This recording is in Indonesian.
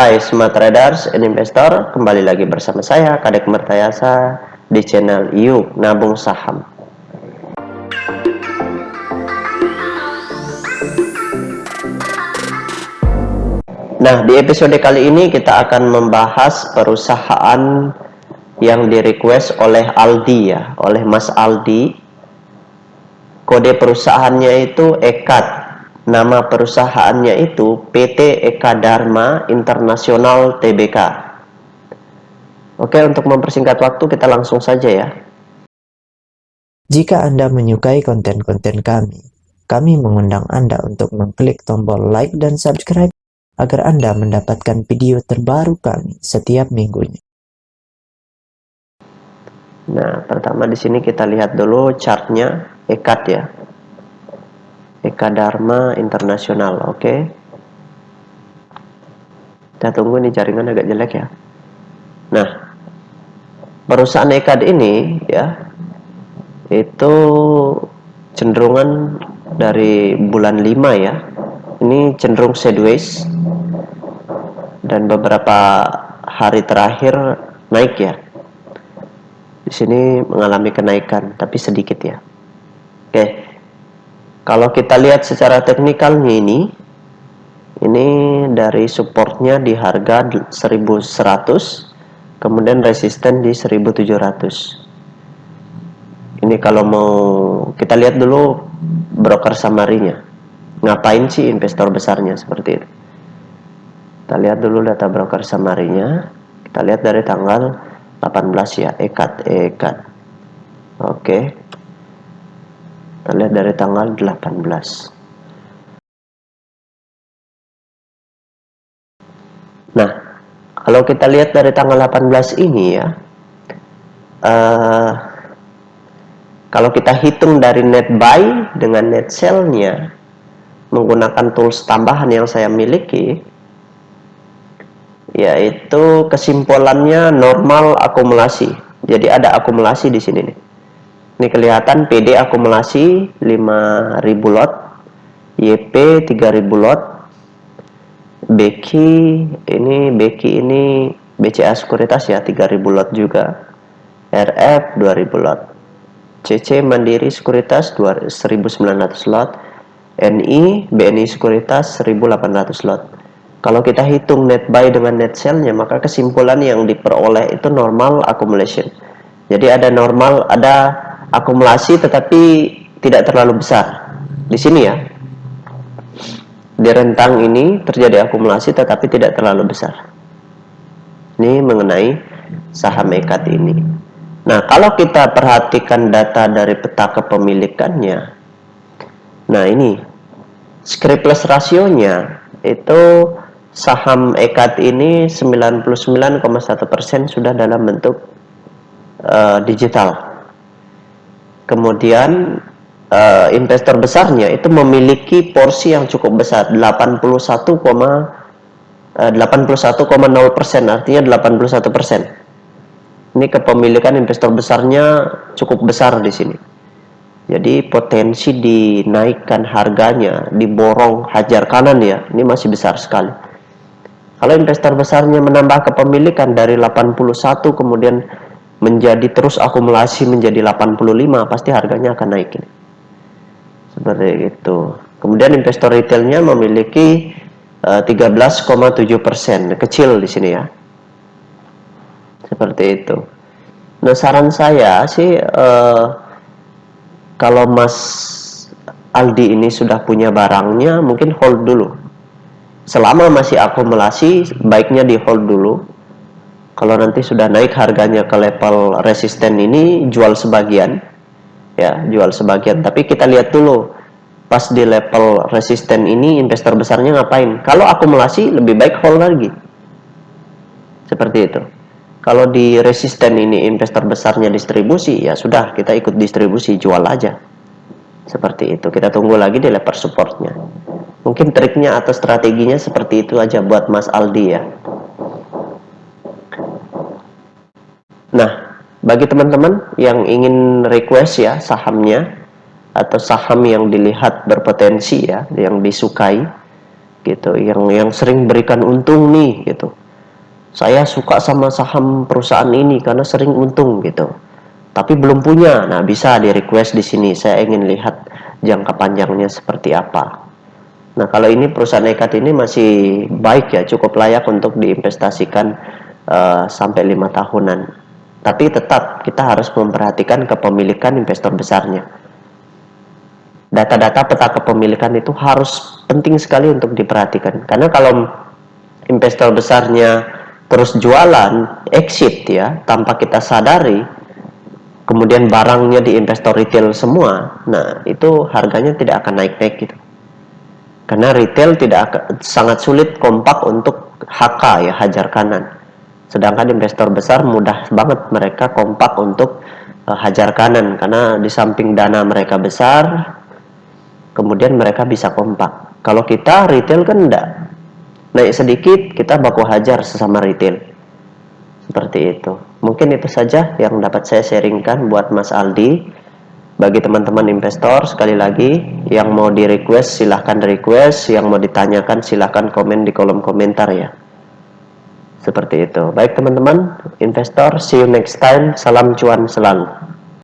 Hai Smart Traders and Investor, kembali lagi bersama saya Kadek Mertayasa di channel Yuk Nabung Saham. Nah, di episode kali ini kita akan membahas perusahaan yang di-request oleh Aldi ya, oleh Mas Aldi. Kode perusahaannya itu EKAD. Nama perusahaannya itu PT Eka Dharma Internasional Tbk. Oke, untuk mempersingkat waktu kita langsung saja ya. Jika Anda menyukai konten-konten kami mengundang Anda untuk mengklik tombol like dan subscribe agar Anda mendapatkan video terbaru kami setiap minggunya. Nah, pertama di sini kita lihat dulu chartnya EKAD ya. Eka Dharma Internasional, oke. Kita tunggu, ini jaringan agak jelek ya. Nah, perusahaan EKAD ini ya, itu cenderungan dari bulan 5 ya. Ini cenderung sideways dan beberapa hari terakhir naik ya. Di sini mengalami kenaikan tapi sedikit ya. Oke. Kalau kita lihat secara teknikalnya ini dari supportnya di harga 1100, kemudian resisten di 1700. Ini kalau mau kita lihat dulu broker summary-nya. Ngapain sih investor besarnya seperti itu? Kita lihat dulu data broker summary-nya. Kita lihat dari tanggal 18 ya, EKAD. Oke. Kita lihat dari tanggal 18. Nah, kalau kita lihat dari tanggal 18 ini ya, kalau kita hitung dari net buy dengan net sell-nya menggunakan tools tambahan yang saya miliki, yaitu kesimpulannya normal akumulasi. Jadi ada akumulasi di sini nih. Ini kelihatan PD akumulasi 5.000 lot, YP 3.000 lot, BQ ini BCA Sekuritas ya 3.000 lot juga, RF 2.000 lot, CC Mandiri Sekuritas 1.900 lot, BNI Sekuritas 1.800 lot. Kalau kita hitung net buy dengan net sell-nya, maka kesimpulan yang diperoleh itu normal accumulation. Jadi ada akumulasi tetapi tidak terlalu besar. Di sini ya. Di rentang ini terjadi akumulasi tetapi tidak terlalu besar. Ini mengenai saham EKAD ini. Nah, kalau kita perhatikan data dari peta kepemilikannya, nah ini scriptless rasionya itu saham EKAD ini 99,1% sudah dalam bentuk digital. Kemudian investor besarnya itu memiliki porsi yang cukup besar, 81,0%, artinya 81%. Ini kepemilikan investor besarnya cukup besar di sini. Jadi potensi dinaikkan harganya, diborong hajar kanan ya, ini masih besar sekali. Kalau investor besarnya menambah kepemilikan dari 81 kemudian menjadi terus akumulasi menjadi 85, pasti harganya akan naik ini. Seperti itu. Kemudian investor retailnya memiliki 13,7%, kecil di sini ya. Seperti itu. Nah, saran saya sih kalau Mas Aldi ini sudah punya barangnya, mungkin hold dulu. Selama masih akumulasi, baiknya di hold dulu. Kalau nanti sudah naik harganya ke level resisten ini, jual sebagian. Ya, jual sebagian. Tapi kita lihat dulu, pas di level resisten ini, investor besarnya ngapain? Kalau akumulasi, lebih baik hold lagi. Seperti itu. Kalau di resisten ini investor besarnya distribusi, ya sudah, kita ikut distribusi, jual aja. Seperti itu. Kita tunggu lagi di level supportnya. Mungkin triknya atau strateginya seperti itu aja buat Mas Aldi ya. Nah, bagi teman-teman yang ingin request ya sahamnya atau saham yang dilihat berpotensi ya, yang disukai, gitu, yang sering berikan untung nih gitu. Saya suka sama saham perusahaan ini karena sering untung gitu. Tapi belum punya. Nah, bisa di request di sini. Saya ingin lihat jangka panjangnya seperti apa. Nah, kalau ini perusahaan nekat ini masih baik ya, cukup layak untuk diinvestasikan sampai 5 tahunan. Tapi tetap kita harus memperhatikan kepemilikan investor besarnya. Data-data peta kepemilikan itu harus penting sekali untuk diperhatikan. Karena kalau investor besarnya terus jualan, exit ya, tanpa kita sadari, kemudian barangnya di investor retail semua, nah itu harganya tidak akan naik-naik gitu. Karena retail sangat sulit kompak untuk HK ya, hajar kanan. Sedangkan investor besar mudah banget mereka kompak untuk hajar kanan, karena di samping dana mereka besar, kemudian mereka bisa kompak. Kalau kita retail kan enggak, naik sedikit kita baku hajar sesama retail. Seperti itu. Mungkin itu saja yang dapat saya sharingkan buat Mas Aldi. Bagi teman-teman investor, sekali lagi, yang mau di request silahkan request, yang mau ditanyakan silahkan komen di kolom komentar ya. Seperti itu. Baik teman-teman investor, see you next time. Salam cuan selalu.